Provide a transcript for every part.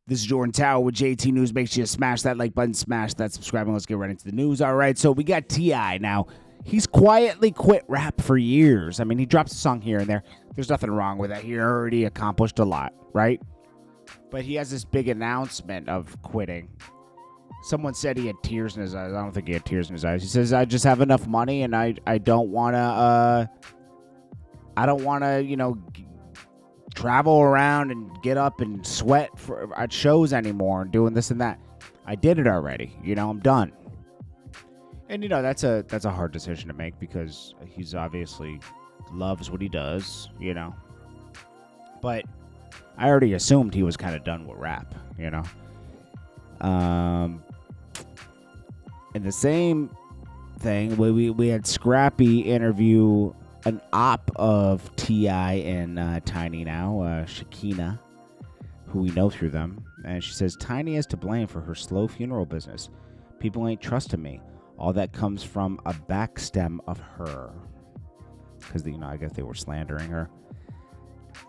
This is Jordan Tower with JT News. Make sure you smash that like button, smash that subscribe, and let's get right into the news. All right, so we got T.I. now. He's quietly quit rap for years. I mean, he drops a song here and there. There's nothing wrong with that. He already accomplished a lot, right? But he has this big announcement of quitting. Someone said he had tears in his eyes. I don't think he had tears in his eyes. He says, I just have enough money and I don't want to, travel around and get up and sweat at shows anymore and doing this and that. I did it already. I'm done. And, that's a hard decision to make because he's obviously loves what he does, But I already assumed he was kind of done with rap, And the same thing, we had Scrappy interview an op of T.I. and Tiny now, Shekinah, who we know through them. And she says, Tiny is to blame for her slow funeral business. People ain't trusting me. All that comes from a backstem of her. Because, I guess they were slandering her.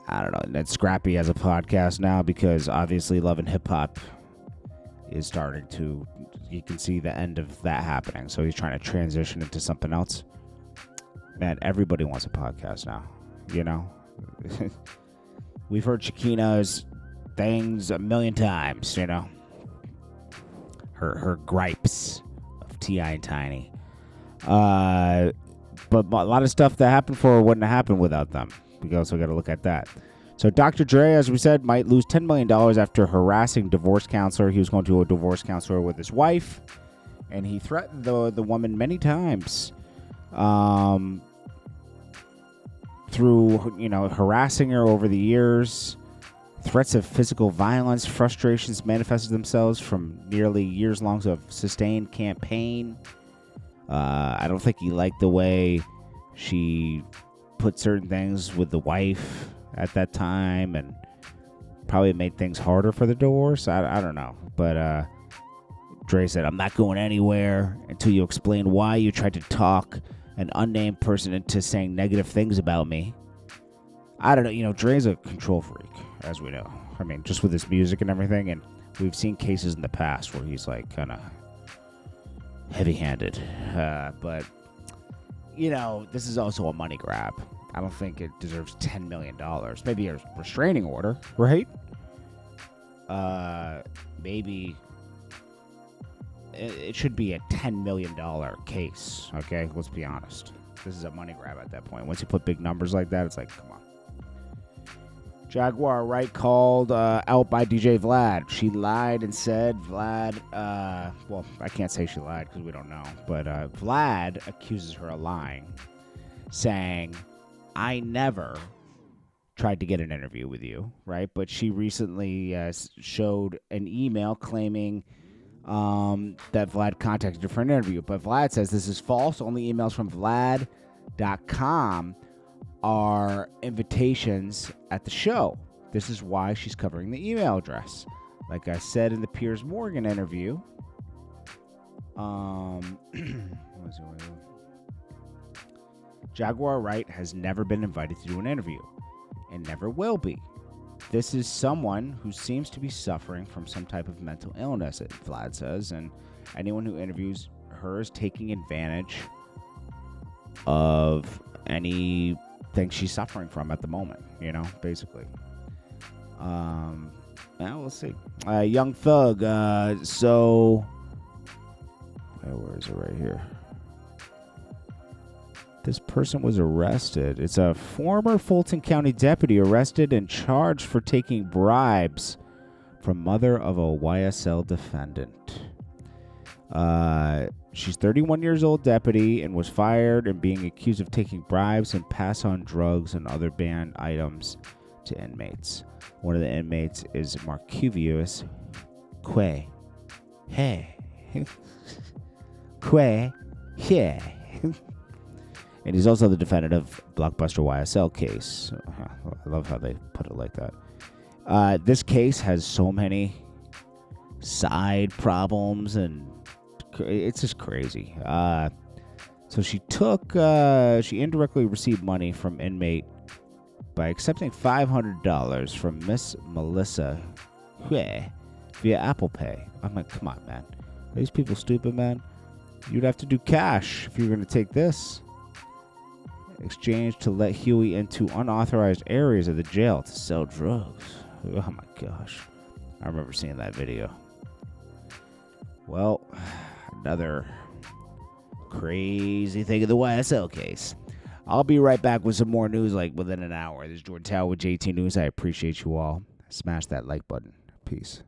I don't know. And then Scrappy has a podcast now because obviously Love and Hip Hop is starting to, you can see the end of that happening. So he's trying to transition into something else. Man, everybody wants a podcast now, We've heard Shekinah's things a million times, Her gripes of T.I. and Tiny. But a lot of stuff that happened for her wouldn't have happened without them. We also got to look at that. So Dr. Dre, as we said, might lose $10 million after harassing divorce counselor. He was going to a divorce counselor with his wife, and he threatened the woman many times. Through, harassing her over the years. Threats of physical violence, frustrations manifested themselves from nearly years long of sustained campaign. I don't think he liked the way she put certain things with the wife at that time, and probably made things harder for the divorce. I don't know. But Dre said, I'm not going anywhere until you explain why you tried to talk an unnamed person into saying negative things about me. I don't know. Dre's a control freak, as we know. I mean, just with his music and everything. And we've seen cases in the past where he's like kind of heavy-handed. But, this is also a money grab. I don't think it deserves $10 million. Maybe a restraining order, right? Maybe it should be a $10 million case, okay? Let's be honest. This is a money grab at that point. Once you put big numbers like that, it's like, come on. Jaguar Wright called out by DJ Vlad. She lied and said Vlad, well, I can't say she lied because we don't know, but Vlad accuses her of lying, saying, I never tried to get an interview with you, right? But she recently showed an email claiming that Vlad contacted her for an interview. But Vlad says this is false. Only emails from Vlad.com are invitations at the show. This is why she's covering the email address. Like I said in the Piers Morgan interview, Jaguar Wright has never been invited to do an interview and never will be. This is someone who seems to be suffering from some type of mental illness, Vlad says, and anyone who interviews her is taking advantage of anything she's suffering from at the moment, basically. Now we'll see. Young Thug, where is it right here? This person was arrested. It's a former Fulton County deputy arrested and charged for taking bribes from mother of a YSL defendant. She's 31 years old deputy and was fired and being accused of taking bribes and pass on drugs and other banned items to inmates. One of the inmates is Marcuvius Quay. Hey. Quay. Yeah. And he's also the defendant of Blockbuster YSL case. I love how they put it like that. This case has so many side problems, and it's just crazy. So she indirectly received money from inmate by accepting $500 from Miss Melissa Hue via Apple Pay. I'm like, come on, man. Are these people stupid, man? You'd have to do cash if you're going to take this. Exchange to let Huey into unauthorized areas of the jail to sell drugs. Oh my gosh. I remember seeing that video. Well, another crazy thing in the YSL case. I'll be right back with some more news like within an hour. This is Jordan Tower with JT News. I appreciate you all. Smash that like button. Peace.